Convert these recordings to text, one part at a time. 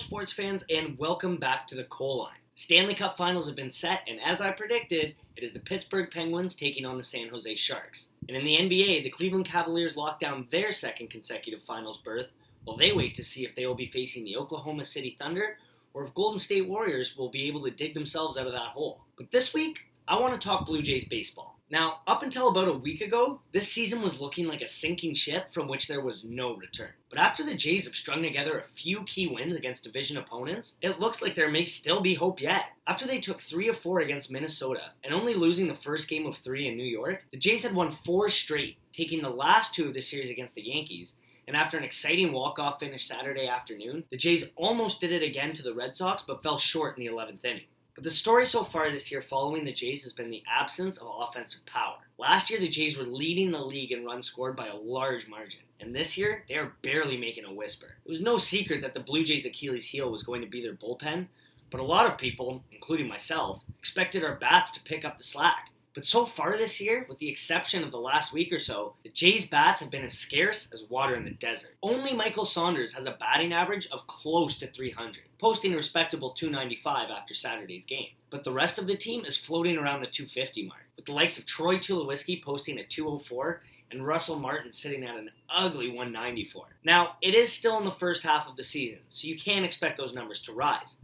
sports fans, and welcome back to the Coal Line. Stanley Cup Finals have been set, and as I predicted, it is the Pittsburgh Penguins taking on the San Jose Sharks. And in the NBA, the Cleveland Cavaliers locked down their second consecutive Finals berth, while they wait to see if they will be facing the Oklahoma City Thunder, or if Golden State Warriors will be able to dig themselves out of that hole. But this week, I want to talk Blue Jays baseball. Now, up until about a week ago, this season was looking like a sinking ship from which there was no return. But after the Jays have strung together a few key wins against division opponents, it looks like there may still be hope yet. After they took 3 of 4 against Minnesota, and only losing the first game of 3 in New York, the Jays had won 4 straight, taking the last 2 of the series against the Yankees. And after an exciting walk-off finish Saturday afternoon, the Jays almost did it again to the Red Sox, but fell short in the 11th inning. But the story so far this year following the Jays has been the absence of offensive power. Last year, the Jays were leading the league in runs scored by a large margin. And this year, they are barely making a whisper. It was no secret that the Blue Jays' Achilles heel was going to be their bullpen, but a lot of people, including myself, expected our bats to pick up the slack. But so far this year, with the exception of the last week or so, the Jays' bats have been as scarce as water in the desert. Only Michael Saunders has a batting average of close to 300, posting a respectable 295 after Saturday's game. But the rest of the team is floating around the 250 mark, with the likes of Troy Tulowitzki posting a 204 and Russell Martin sitting at an ugly 194. Now, it is still in the first half of the season, so you can't expect those numbers to rise.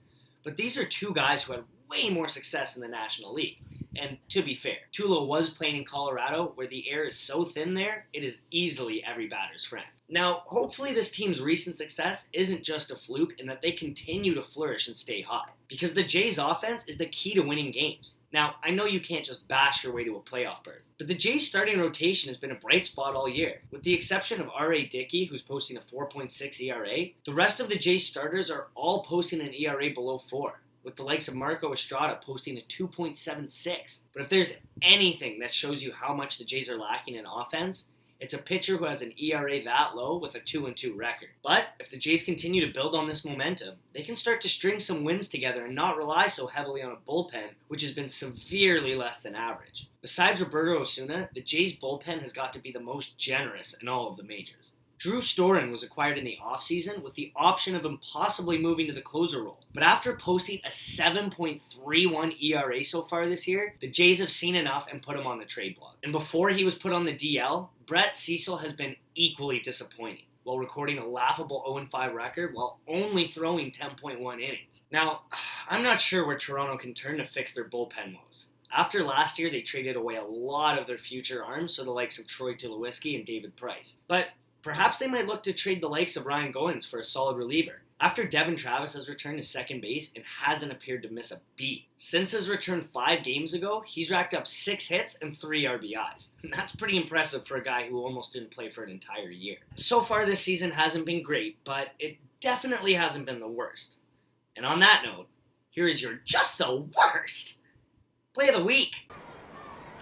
But these are two guys who had way more success in the National League. And to be fair, Tulo was playing in Colorado, where the air is so thin there, it is easily every batter's friend. Now, hopefully this team's recent success isn't just a fluke and that they continue to flourish and stay hot, because the Jays' offense is the key to winning games. Now, I know you can't just bash your way to a playoff berth, but the Jays' starting rotation has been a bright spot all year. With the exception of R.A. Dickey, who's posting a 4.6 ERA, the rest of the Jays' starters are all posting an ERA below 4. With the likes of Marco Estrada posting a 2.76. But if there's anything that shows you how much the Jays are lacking in offense, it's a pitcher who has an ERA that low with a 2-2 record. But if the Jays continue to build on this momentum, they can start to string some wins together and not rely so heavily on a bullpen, which has been severely less than average. Besides Roberto Osuna, the Jays' bullpen has got to be the most generous in all of the majors. Drew Storen was acquired in the offseason with the option of him possibly moving to the closer role. But after posting a 7.31 ERA so far this year, the Jays have seen enough and put him on the trade block. And before he was put on the DL, Brett Cecil has been equally disappointing, while recording a laughable 0-5 record while only throwing 10.1 innings. Now, I'm not sure where Toronto can turn to fix their bullpen woes. After last year, they traded away a lot of their future arms, so the likes of Troy Tulowitzki and David Price. But perhaps they might look to trade the likes of Ryan Goins for a solid reliever. After Devin Travis has returned to second base and hasn't appeared to miss a beat. Since his return 5 games ago, he's racked up 6 hits and 3 RBIs. That's pretty impressive for a guy who almost didn't play for an entire year. So far this season hasn't been great, but it definitely hasn't been the worst. And on that note, here is your just the worst play of the week.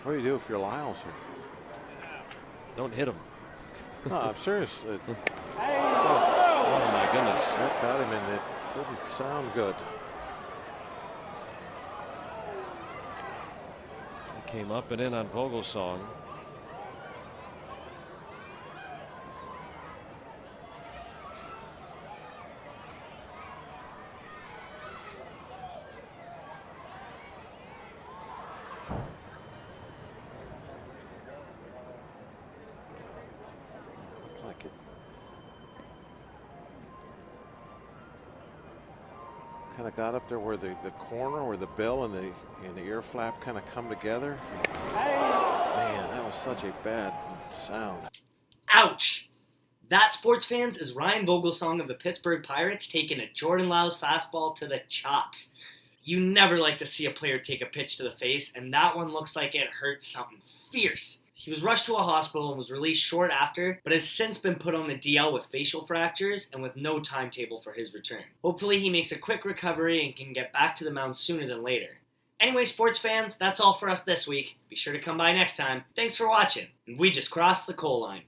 What do you do if you're Lyles here? Don't hit him. No, I'm serious. Oh my goodness. That got him, and it didn't sound good. He came up and in on Vogelsong. Like it. Kind of got up there where the corner or the bill and the ear flap kind of come together. Man, that was such a bad sound. Ouch! That, sports fans, is Ryan Vogelsong of the Pittsburgh Pirates taking a Jordan Lyles fastball to the chops. You never like to see a player take a pitch to the face, and that one looks like it hurt something fierce. He was rushed to a hospital and was released short after, but has since been put on the DL with facial fractures and with no timetable for his return. Hopefully he makes a quick recovery and can get back to the mound sooner than later. Anyway, sports fans, that's all for us this week. Be sure to come by next time. Thanks for watching, and we just crossed the coal line.